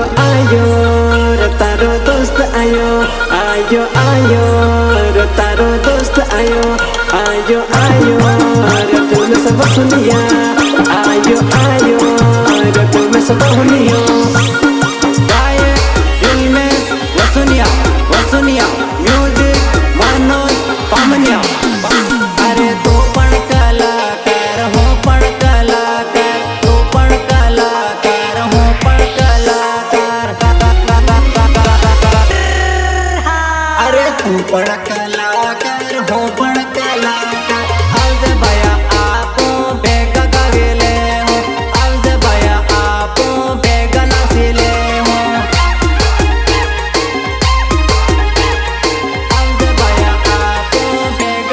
आयो रे तारो दोस्त आयो आयो रे तारो दोस्त आयो रे तुम्हें सब सुनिया आयो रे तुम्हें सब सुनिया वसुनिया म्यूजिक मनोज पामनिया अरे तू पण कलाकार हो पण कलाकार तू पण कलाकार हो पण कलाकार अरे तू पण कलाकार हो पण कलाकार आज भया आपो बेगा गावेले हो आज भया आपो बेगा नासिले हो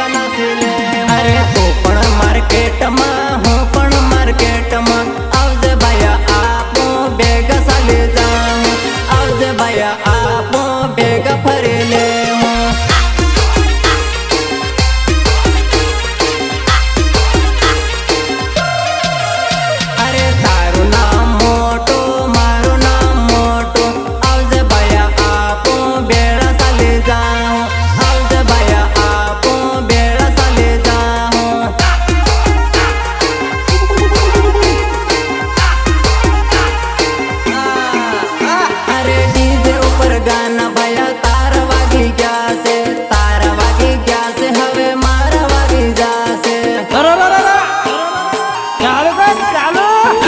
अरे तू पण मार्केट में हो पण मार्केट में आवजे भैया आपो बेगा साले जाऊं आवजे भैया आपो बेगा फरेले हो अरे तारू नाम मोटो मारू नाम मोटो आवजे भैया आपो बेड़ा साले जाऊं आवजे भैया आपो बेड़ा साले जाऊं अरे डीजे ऊपर गाना भैया तार वागी गया से हवे मार वागी जा से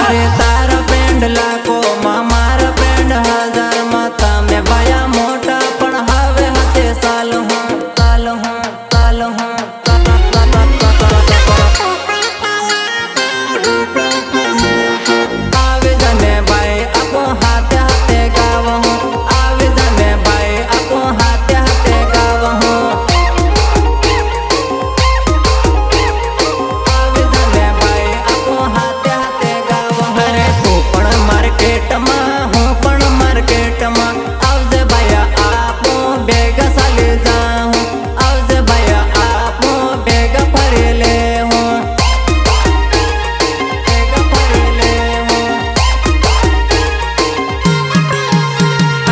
अरे तारा पेंड लाको मारा पेंड हजार माता में भया मोटा पण हवे हते साल हूँ आवे जाने भाई अपो हाथे हाथे गाव हूँ आवे जाने भाई अपो हाथे हाथे गाव हूँ आवे जाने भाई अपो हाथे हाथे गाव हूँ अरे तू पण मार्केट में हूँ पण मार्केट में आवजे भैया आपो बेगा साले जाऊं आवजे भैया आपो बेगा फरेले हूँ बेगा फरेले हूँ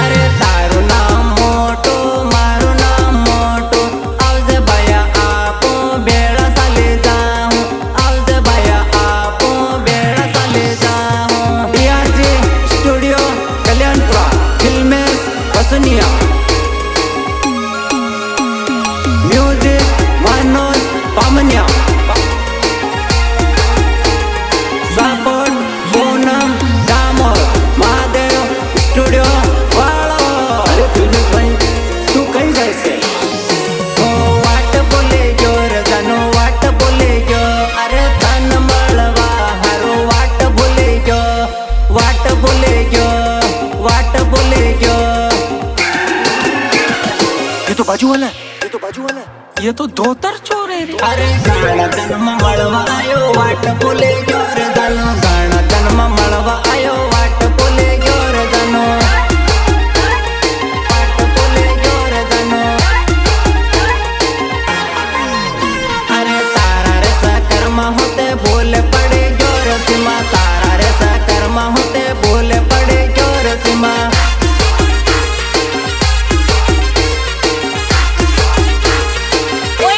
अरे तारू नाम मोटो मारू नाम मोटो आवजे भैया आपो बेड़ा साले जाऊं आवजे भैया आपो बेड़ा साले जाऊं DRJ studio Kalyanpura films Vasuniya music Manoj Pamniya support Poonam Damor Mahadev studio वालो अरे तुझे भाई तू कहीं जैसे हो वाट बोले जो रजानो वाट बोले जो अरे धन मळवा हरो वाट बोले जो ये तो बाजू वाला है ये तो धोतर चोर है अरे गाना जन्म मळवा आयो वाट बोले जो रजानो गाना जन्म मळवा आयो वाट बोले जो रजानो वाट बोले जो रजानो अरे तारा रे सकर्मा होते बोले पड़े जोर सीमा तारा रे सकर्मा होते बोले पड़े जोर सीमा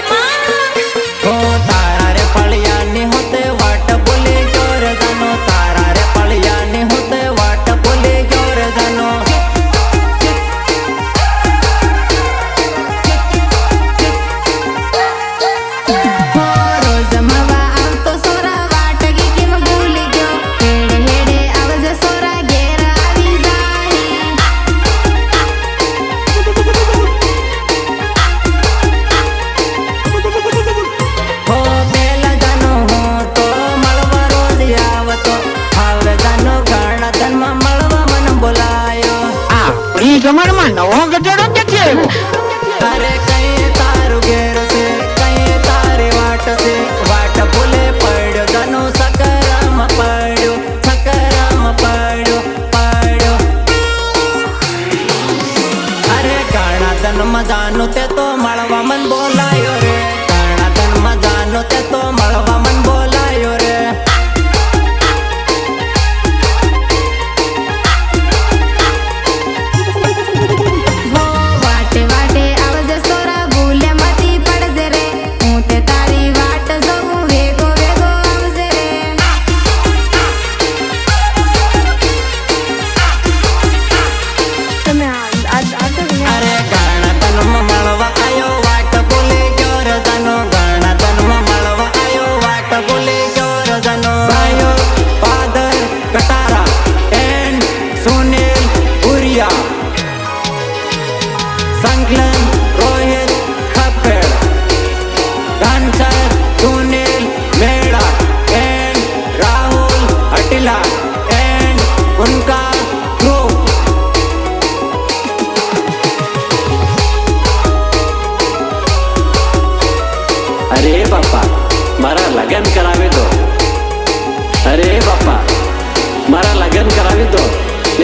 हो तारा रे पळियानी होते वाट बोले जोर जानो तारा रे पळियानी होते वाट बोले जोर जानो रोज मवा आवतो सोरा वाट गी की मग भूली गयो हेडे हेडे आवाज सोरा घेर आवी जाई हो पेला जानो हो तो मळवा रोज आवतो हावे जानो गाणा जन्म मळवा मन बोलायो ई जमाने में नवा गजड़ो के अरे कहीं तारू घेर से कहीं तारे वाट से वाट बोले पड़ो जानो सकराम पड़ो अरे गाणा जन्म जानो ते तो मळवा मन बोलायो रे गाणा जन्म जानो ते तो मळवा मन बोलायो रे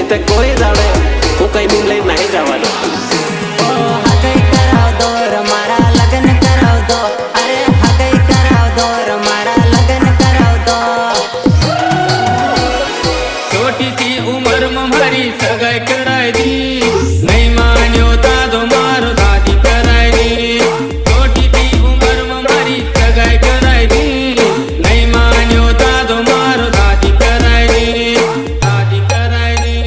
તે કોઈ દાડે હું કઈ બી લઈ નહીં જવાનો. હગઈ કરાવ દો મારા લગ્ન કરાવ દો. અરે હગઈ કરાવ દો મારા લગ્ન કરાવ દો. छोटी सी उम्र में मारी सगाई कराई दी, नहीं मान्यो दादो मारो शादी कराई दी. छोटी सी उम्र में मारी सगाई कराई दी, नहीं मान्यो दादो मारो शादी कराई दी. शादी कराई दी,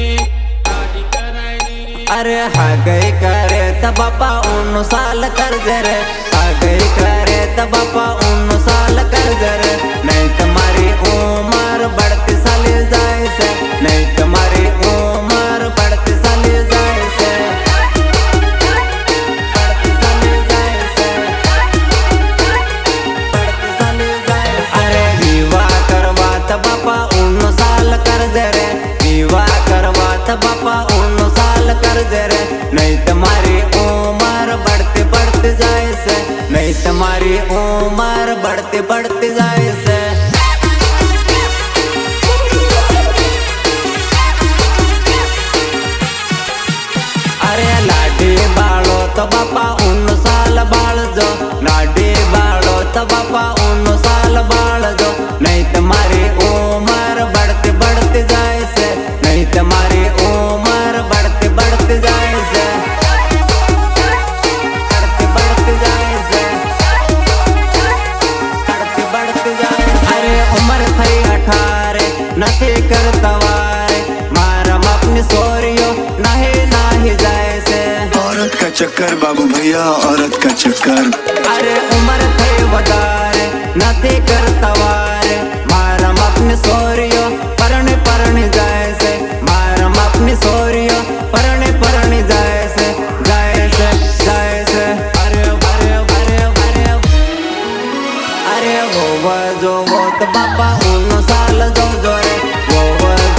शादी कराई दी. अरे हगई करे त बापा 19 साल कर दे रे. हगई करे त बापा 19 साल कर दे रे. नहीं तुम्हारी उम्र बढ़ती साली जाए से. नहीं तुम्हारी उम्र बढ़ती साली जाए से. बढ़ती साली जाए से. बढ़ती साली जाए से. अरे विवाह करवा त बापा 19 साल कर दे रे. विवाह करवा त बापा 19 साल कर दे रे. नहीं तुम्हारी उम्र बढ़ती बढ़ती जाए से. नहीं तुम्हारी उम्र बढ़ती बढ़ती जाए से. अरे लाडी बाळो तो बापा 19 साल बाळ जो. लाडी बाळो तो बापा 19 साल बाळ जो. नहीं तुम्हारी उम्र बढ़ती बढ़ती जाए से. नहीं तुम्हारी उम्र बढ़ती बढ़ती जाए से. बढ़ती बढ़ती जाए से. बढ़ती बढ़ती जाए. अरे उम्र थई 18 નથી કરતા વારે. મારા બાપની સોરીઓ નાહી નાહી જાય છે. औरत का चक्कर बाबू भैया, औरत का चक्कर. अरे उम्र थई વધારે નથી કરતા વારે. મારા બાપની સોરીઓ પરણે પરણે જાય છે. મારા બાપની સોરીઓ પરણે પરણે જાય છે. જાય છે જાય છે. અરે અરે અરે અરે अरे वो जो वो तो बापा 19 साल जो जो रे. वो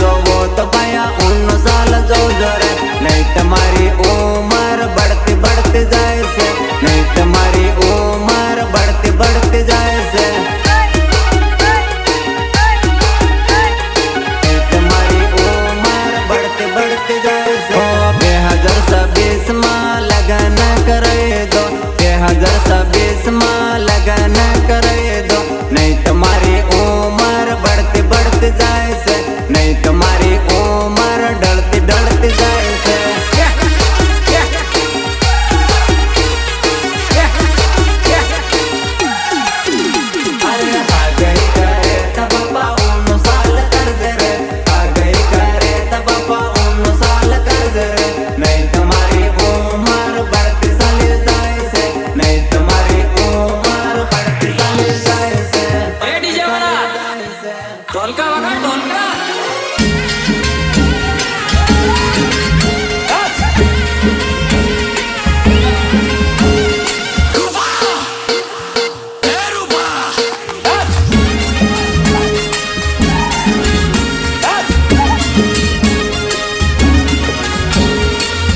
जो वो तो भैया 19 साल जो जो रे. नहीं तुम्हारी उम्र बढ़ती बढ़ती जाए से. नहीं तुम्हारी उम्र बढ़ती बढ़ती जाए से. नहीं तुम्हारी उम्र बढ़ती बढ़ती जाए से. ओ 2026 में लगन करे दो. 2026 में लगन करे दो. नहीं तुम्हारी उम्र बढ़ती बढ़ती जाए से. नहीं तुम्हारी उम्र डलती डलती जाए से. अरे हगई करे त बापा 19 साल कर दे रे. हगई करे त बापा 19 साल कर दे रे. नहीं तुम्हारी उम्र बढ़ती साली जाए से. नहीं तुम्हारी उम्र बढ़ती साली जाए से. ए डीजे वाला ढोलका वगा ढोलका.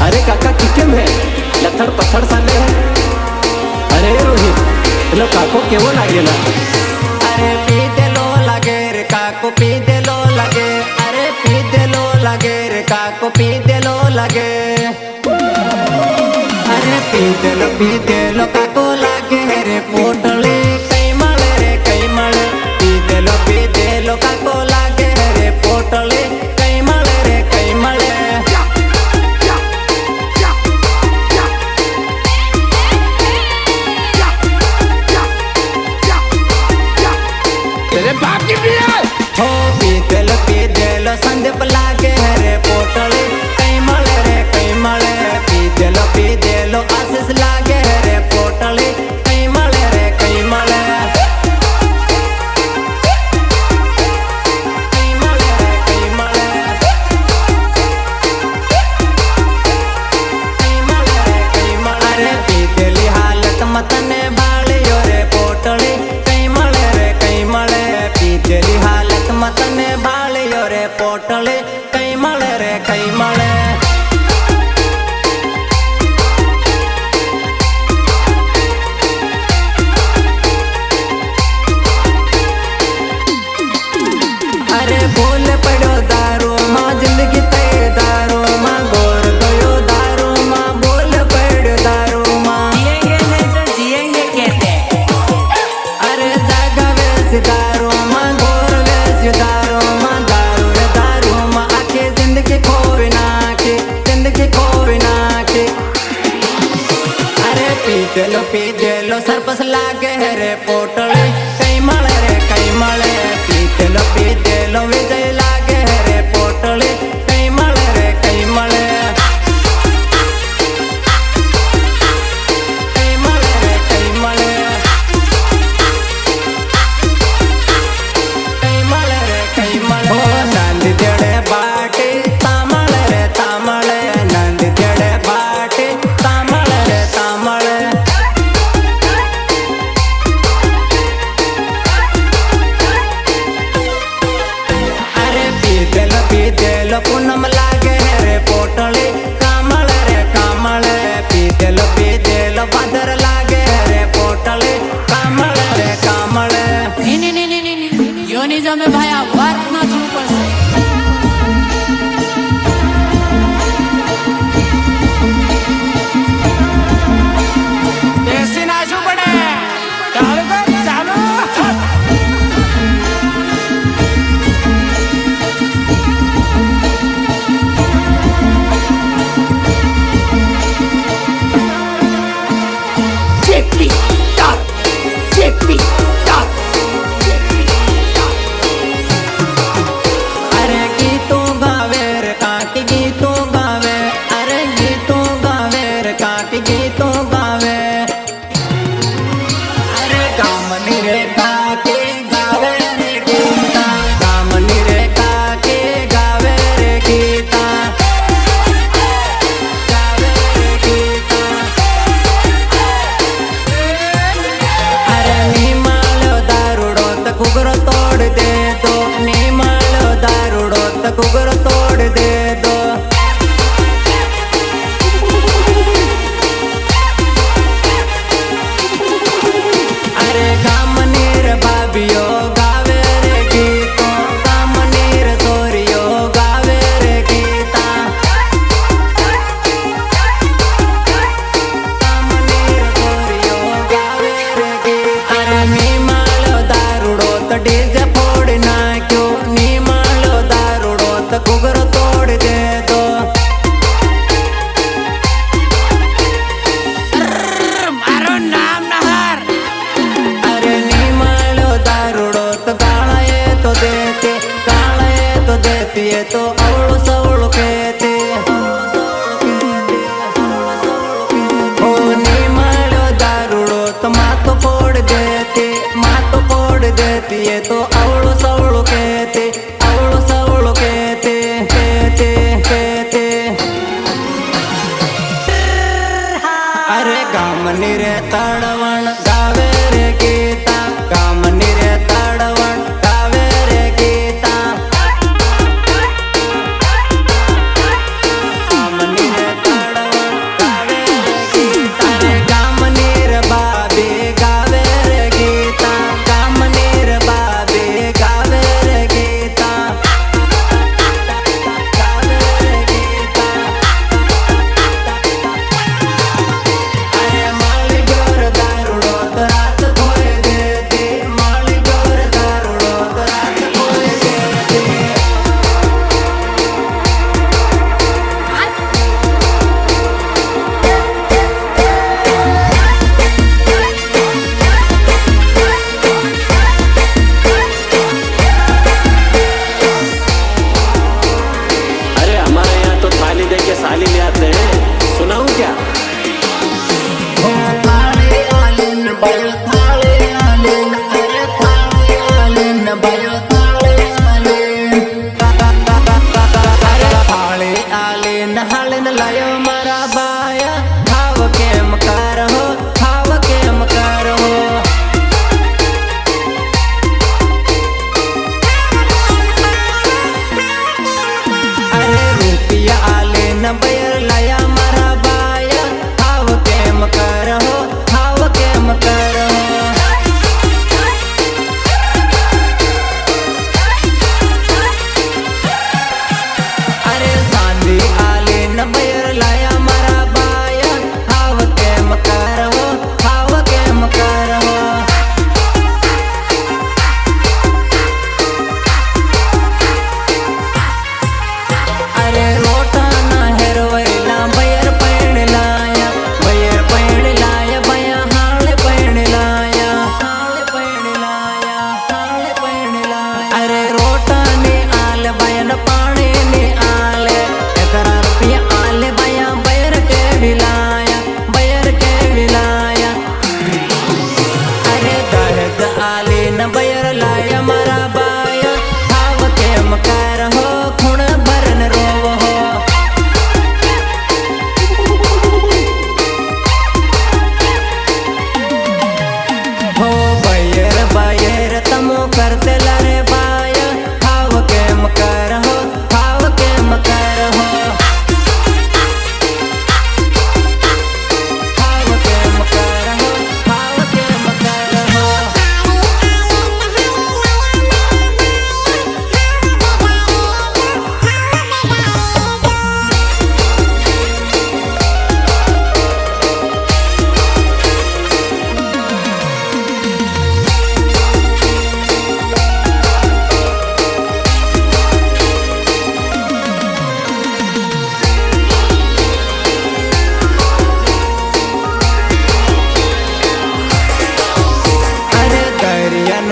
અરે કાકા કી કેમ હે લથડ પથડ સાલે હે. અરે રોહિત પેલો કાકો કેવો લાગેલા. अरे पी देलो लगे रे काको पी देलो लगे. अरे पी देलो लगे रे काको पी देलो लगे. अरे पी देलो काको लागे रे पोटली कई मळे रे कई मळे. पी देलो काको लागे रे पोटली कई मळे रे कई मळे. तेरे बाप की पिया. हो पी देलो संदीप लागे रे पोटली कई मळे रे कई मळे. पी देलो आशीष लागे रे पोटली. तपस लागे रे पोटले कई मळे पीतेलो विजय लागे रे पोटले कई मळे कई मळे पूनम लागे रे पोटले कामळे पीतेलो बादर लागे रे पोटले कामळे योनिजा में भाया વાત ના છોડવું પડશે બેસી નાખવું પડે ચાલુ કર ચાલુ अरे गीतों गावे रे काकी गीतों गावे अरे गीतों गावे रे काकी गीतों गावे अरे गामनी रे काकी गावे रे गीता गामनी रे काकी गावे रे गीता गावे रे गीता अरे नीमालो दारूडो त कुगरो तोड़ दे दो नीमालो दारूडो त कुगरो तोड़ दे दो अरे गामनीर भाभियो गावे रे गीतो गामनीर सोरियो गावे रे गीता गामनीर सोरियो गावे रे गीता अरे नीमालो दारूडो त डीजे फोड़ नाख्यो नीमालो दारूडो त कुगरो तोड़ दे दो મારો નામ નહર अरे नीमालो दारूडो तो गाळाए तो देती है तो अवळु सवळु कहते ओ नीमालो दारूडो तो मातो फोड़ देती है तो अवळु सवळु कहते कहते अरे गामनी रे तड़वण गावे रे गीता गामनी रे तड़वण गावे रे गीता गामनी रे तड़वण गावे रे गीता अरे गामनी रे बाबी गावे रे गीता गामनी रे बाबी गावे रे गीता गावे रे गीता अरे माली गोर दारूडो तो रात खोए देती माली गोर दारूडो तो रात खोए देती अरे हमारे यहाँ तो थाली दे के साली ले आते हैं सुनाऊं क्या थाली आलिन भयो थाली आलिन अरे थाली आलिन भयो थाली आलिन अरे थाली आलिन हालिन लायो मारा बाया खाव केम कर हो अरे रुपया आलिन बैर लाया मारा बाया खाव केम कर हो अरे सांदी आलिन बैर लाया मारा बाया खाव केम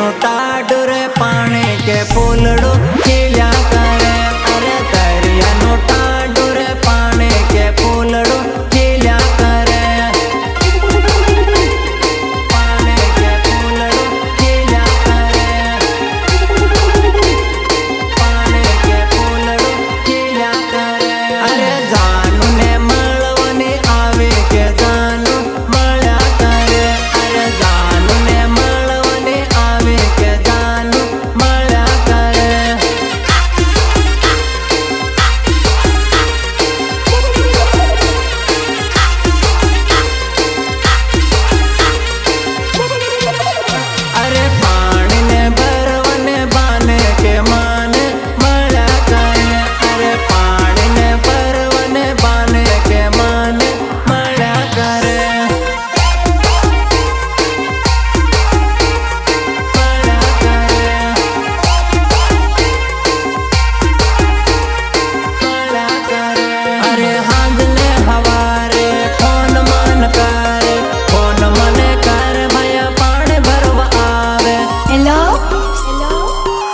નો ટાડુરે પાણી કે ફૂલડો ખીલ્યા કરે અરે દરિયાનો ટાડુરે પાણી કે ફૂલડો ખીલ્યા કરે પાણી કે ફૂલડો ખીલ્યા કરે પાણી કે ફૂલડો ખીલ્યા કરે અરે જાનુ ને મળવાની આવે કે જાનુ મળ્યા કરે અરે જાનુ ને મળવાની આવે કે જાનુ મળ્યા કરે અરે પાણી ને ભરવાને બાને કે માને મળ્યા કરે અરે પાણી ને ભરવાને બાને કે માને મળ્યા કરે મળ્યા કરે મળ્યા કરે અરે હાંજને હવારે ફોન મન કરે ફોન મને કરે ભયા પાણી ભરવા આવે હેલો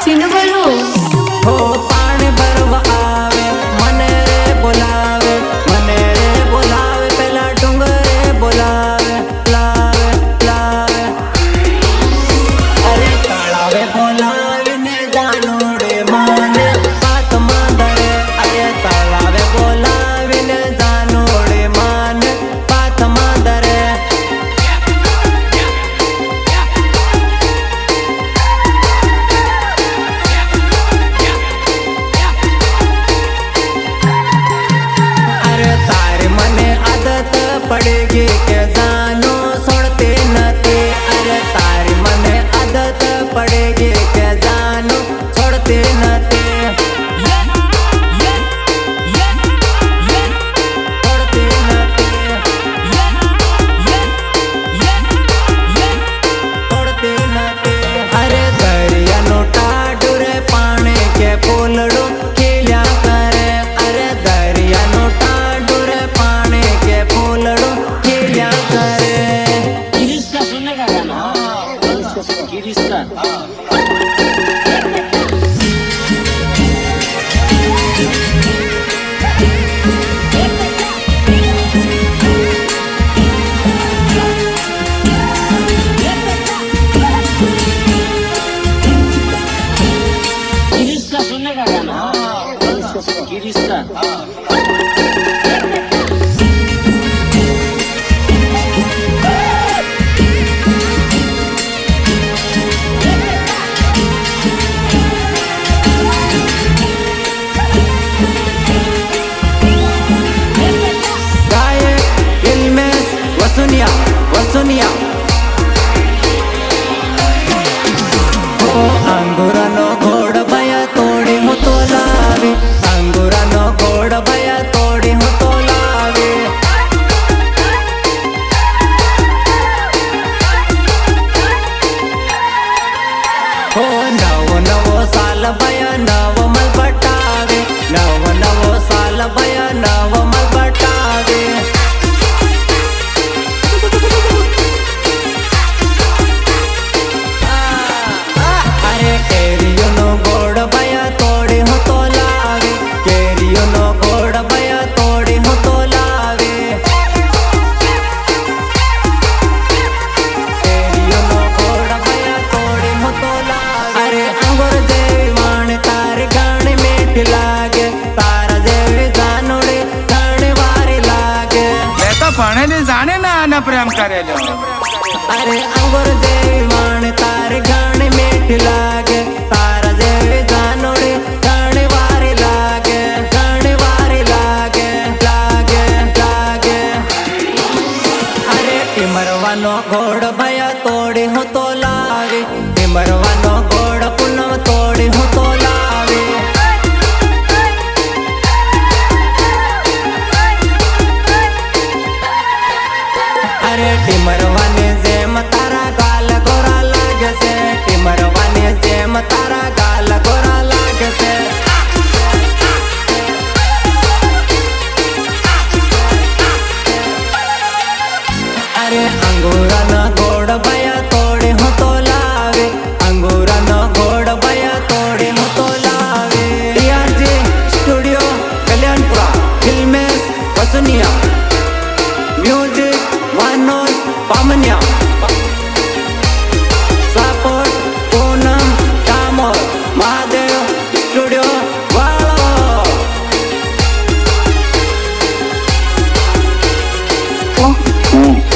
સીનુ બોલું હો પાણી ભરવા આવે મને રે બોલાવે પેલા ડુંગરે બોલાવે લાવે લાવે અરે તળાવે બોલાવીને જાનુડે માને પાતમાં ધરે અરે તળાવે બોલાવીને જાનુડે માને પાતમાં ધરે અરે તારી મને આદત પડેગી કે જાનો છોડતી નથી અરે તારી મને આદત પડેગી કે જાનો છોડતી નથી છોડતી નથી છોડતી નથી અરે દરિયાનો ટાડુરે પાણી કે ફૂલડો ખીલ્યા કરે અરે દરિયાનો ટાડુરે પાણી કે ફૂલડો ખીલ્યા કરે गिरीश का सुनने का गाना गिरीश का गिरीश का सुनने का गाना गिरीश का ગાયક ઇલ્મેશ વસુનિયા ઓ અંગુરનો ગોળ ભયા તોડી હું તો લાવી અંગુરનો ગોળ ભયા તોડી હું તો લાવી ઓ નવો સાલ ભયા નવો મલ બટાવે નવો સાલ ભયા નવો મલ બટાવે અરે કેરીઓનો ગોળ ભયા તોડી હું તો લાવી કેરીઓનો ગોળ ભયા તોડી હું તો લાવી કેરીઓનો ગોળ ભયા તોડી હું તો લાવી અરે અંગુર જેવી વાણ તારી ઘણી મીઠી લાગે તારા જેવી જાનુડી ઘણી વારી લાગે મેં તો ભણેલી જાણે ને આને પ્રેમ કરેલો અરે અંગુર જેવી વાણ તારી ઘણી મીઠી લાગે તારા જેવી જાનુડી ઘણી વારી લાગે ઘણી વારી લાગે લાગે લાગે અરે ટીમરવાનો ઘોડ ભયા તોડી હું તો લાવી ટીમરવાનો ઘોડ પૂનમ તોડી હું તો લાવી અરે ટીમરવાની જેમ તારા ગાલ ગોરા લાગે છે ટીમરવાની જેમ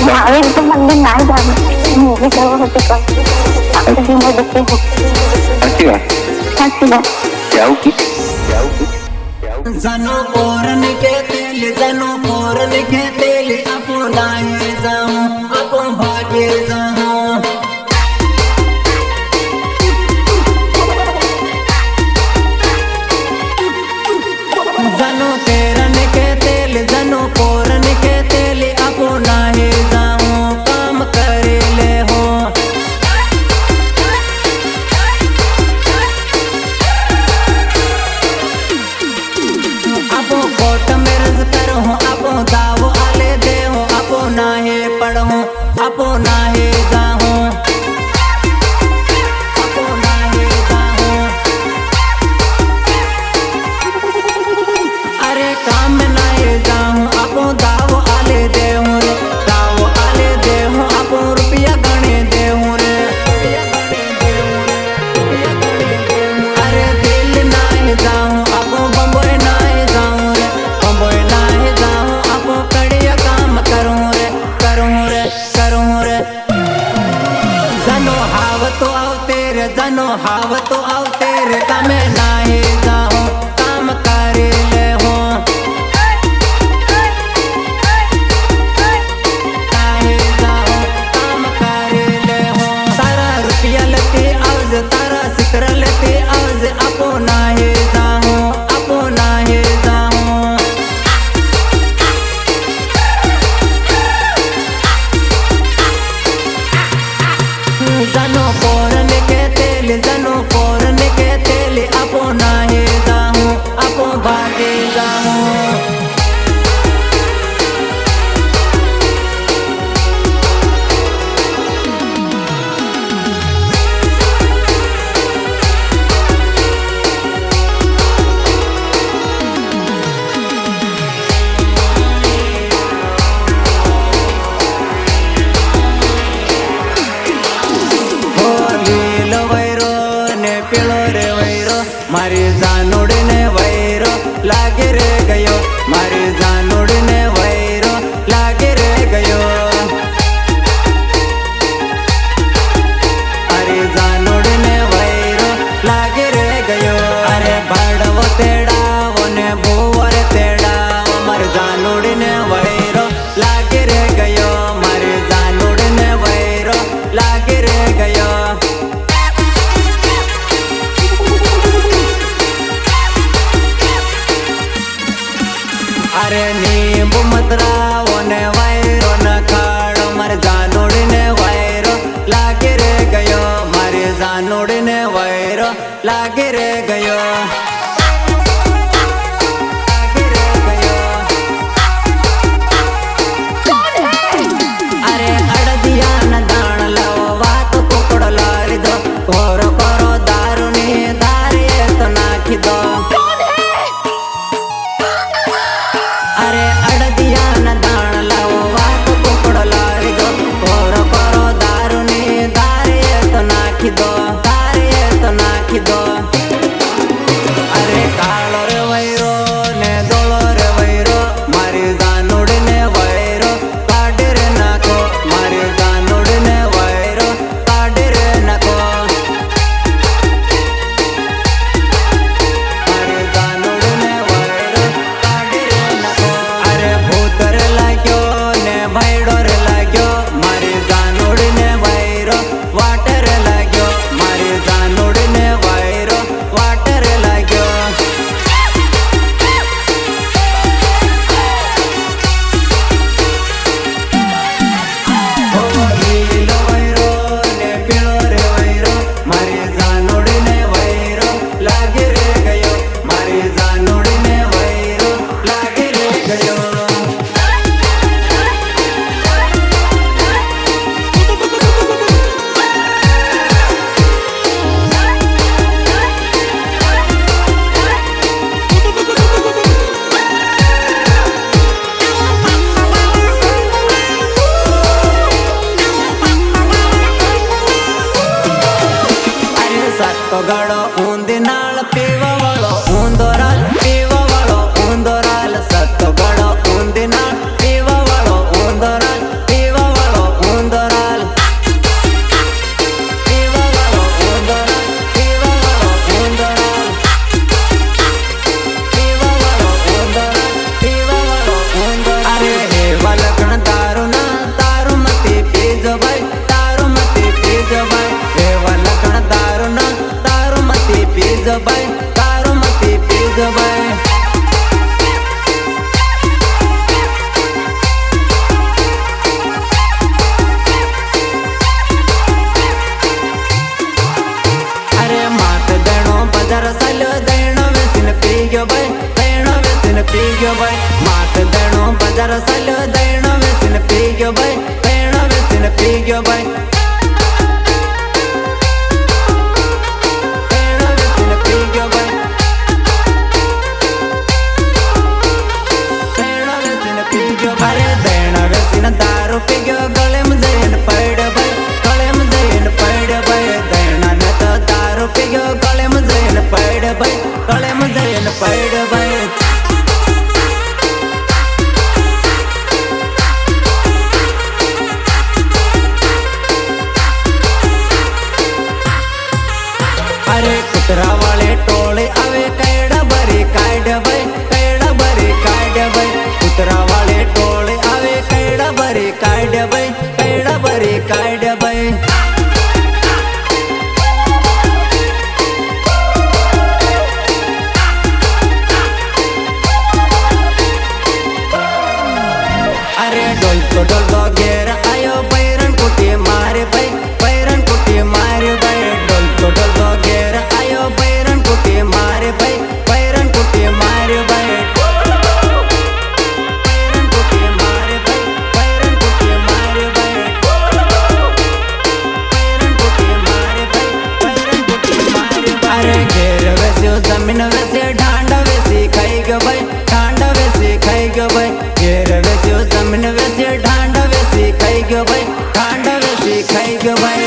यावेळी तर म्हणजे नाही जाणं मूवी जवळ होती का तशी मदत हो अच्छी बात साक्षी बात जाऊ की जनो पोरन के तेल जनो पोरन के तेल अपो नाही जाऊं अपो भागे जाऊं जनो तेरन के तेल जनो पोरन के तेल अपो नाही जाऊं काम करे ले हो अपो कोट में रज करो अपो दाव आले दे हो अपो नाहे पढ़ो अपो नाहे जाहो अपो नाहे जाहो अरे काम में नाहे जाहूं अपो दाव आले दे हूं रे दाव आले दे हूं अपो रुपया गणे दे हूं रे अरे दिल नाहे जाहूं अपो बम्बई नाहे जाहूं रे बम्बई नाहे जाहूं अपो कड़िया काम करूं रे करूं रे करूं रे जनो हाव तो आओ तेरे जनो हाव तो आओ तेरे कमे नाहे जाहूं काम करे ले हो नाहे जाहूं काम करे ले हो तारा रुपया लेते आवाज तारा सिकरा लेते आवाज अपो नाहे जाहूं अपो नाहे जाहूं जनो पोरन के तेल जनो पोरन के तेल अपो नाहे जाहूं अपो भागे जाहूं લીલો વૈરો ને પીળો રે વૈરો મારી જાનુડ ને વૈરો લાગે રે ગયો મારી જાનુડ ને વૈરો લાગે રે ગયો અરે જાનુડ ને વૈરો લાગે રે ગયો અરે ભાડવો તેડાવો ને ભૂવર તેડાવો મારી જાનુડ ને વૈરો લાગે રે ગયો મારી જાનુડ ને વૈરો લાગે રે ગયો अरे नींबू मतराओ ने वायरो न खाड़ो मारे जानोड़ ने वायरो लागे रे गयो मारे जानोड़ ने वायरो लागे रे गयो लागे रे गयो अरे अड़दिया न दाण लाओ वात कुकड़ लारी दो कोरो कोरो दारू ने दारे तो नाखी दो अरे अड़दिया न दाण लाओ वात कुकड़ लारी दो कोरो कोरो दारू ने दारे तो नाखी दो दारे तो नाखी दो काढ्या बाई अरे डोलतो घेर आयो बैरन कुटी मारे बाई बैरन कुटी मारे बाई डोलतो घेर आयो बैरन कुटी मारे बाई बैरन कुटी मारे बाई बैरन कुटी मारे बाई बैरन कुटी मारे बाई बैरन कुटी मारे बाई बैरन कुटी मारे बाई अरे घेर वैसे जमीन वैसे ढांडा वैसे खाई गयो बाई ढांडा वैसे खाई गयो बाई घेर वैसे जमीन वैसे ढांडा वैसे खाई गयो बाई ढांडा वैसे खाई गयो बाई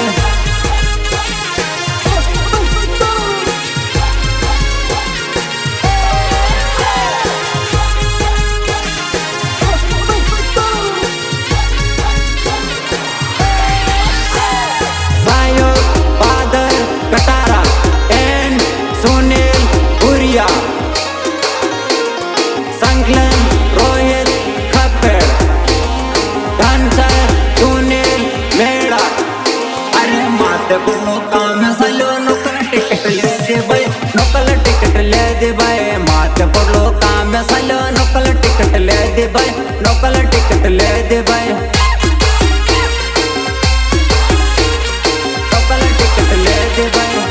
कटारा एंड सुनील पुरिया संकलन रोहित खप्पेड़ डांसर सुनील मेड़ा अरे माते बोलो काम सलो नौकर टिकट ले दे भाई नौकर टिकट ले दे भाई माते बोलो काम सलो नौकर टिकट ले दे भाई नौकर टिकट ले दे भाई नौकर टिकट ले दे भाई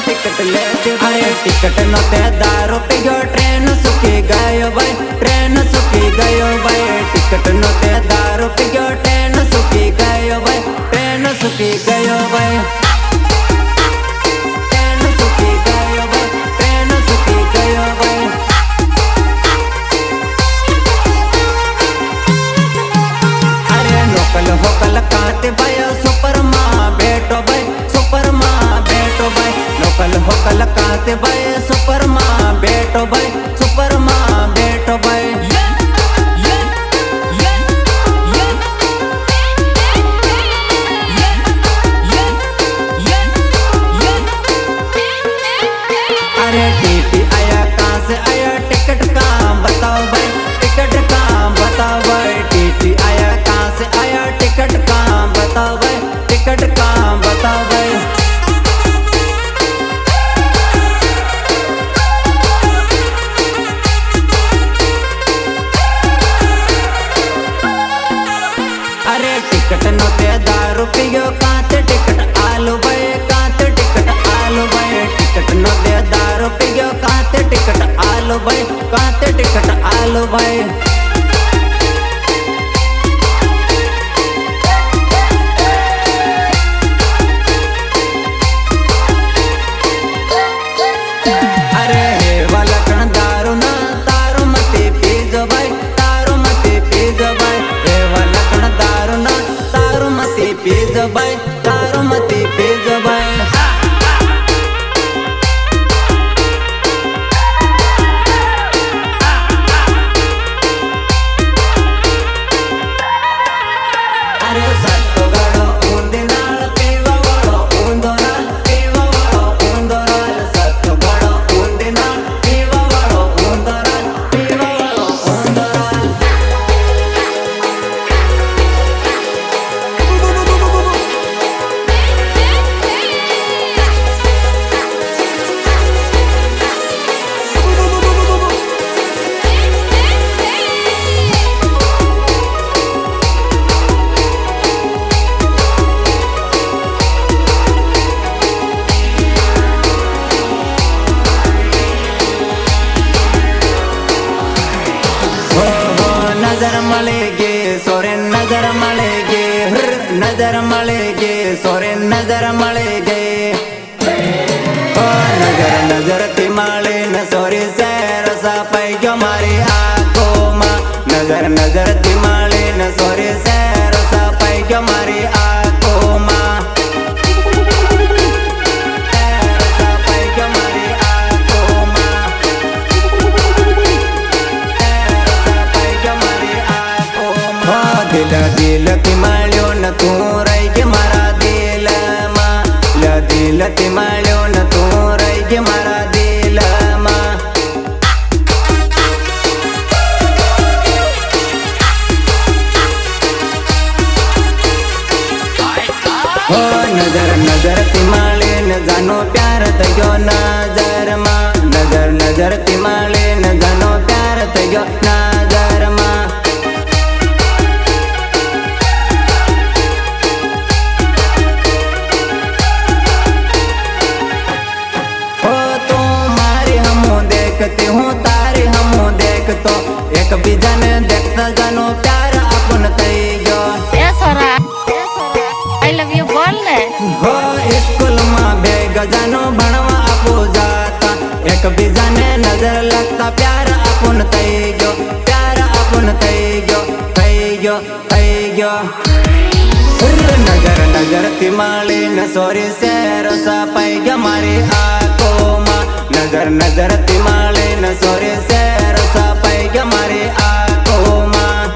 टिकट ले अरे टिकट नते 10 रुपये ट्रेन सुखी गयो भाई ट्रेन सुखी गयो भाई टिकट नते 10 रुपये ट्रेन सुखी गयो भाई ट्रेन सुखी गयो भाई ट्रेन सुखी गयो भाई ट्रेन सुखी गयो भाई अरे नोकल होकल काते भाई सुपर माँ बैठो भाई सुपर माँ बैठो भाई लोकल होकल काते भाई सुपर माँ बैठो भाई सुपर माँ बैठो भाई अरे टीटी आया कहाँ से आया टिकट कहाँ बताओ भाई टिकट कहाँ बताओ भाई टीटी आया कहाँ से आया टिकट कहाँ बताओ भाई टिकट कहाँ बताओ भाई अरे टिकट नोते 10 रुपये काते टिकट आलू भाई काते टिकट आलू भाई टिकट नोते 10 रुपये काते टिकट आलू भाई काते टिकट आलू भाई अरे हे वाला कण दारू ना तारू मती पीजो भाई तारू मती पीजो भाई हे वाला कण दारू ना तारू मती पीजो भाई तारू मती पीजो भाई अरे सत्तो गड़ो ऊंदी नाल पीवा वालो ऊंदो नाल पीवा वालो ऊंदो नाल सत्तो गड़ो ऊंदी नाल पीवा वालो ऊंदो नाल पीवा वालो ऊंदो नाल नजर मलेगी सोरे नजर मलेगी नजर मलेगी सोरे नजर मलेगी नजर नजर तिमाले न सोरी सैर सापाई क्यों मारी आंखों माँ नजर नजर तिमाले न सोरी सैर सापाई क्यों मारी आंखों माँ दिल दिल की माळ्यो न तू रही के मारा दिल मा दिल की माळ्यो न तू रही के मारा दिल मा જાનો પ્યાર થયો નજરમાં નજર નજર થી મળીને જાનો પ્યાર થયો નજરમાં देखती हूँ तारी हमू देखतो एक बीजाने देखता जानो प्यार अपन થઈ ગયો એ સોરા આઈ લવ યુ બોલ ને હો સ્કૂલ માં ભેગા જાનો ભણવા આપો જાતા એક બીજાને નજર લાગતા પ્યાર अपन થઈ ગયો પ્યાર अपन થઈ ગયો થઈ ગયો થઈ ગયો નજર નજર થી મળીને સોરી શેર સપાઈ ગયો મારી આંખોમાં નજર નજર થી મળીને સોરી શેર સપાઈ ગયો મારી આંખોમાં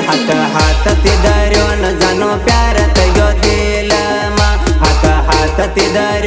હાથ હાથ થી દર્યો ન જાનો પ્યાર થયો દિલમાં હાથ હાથ થી દર્યો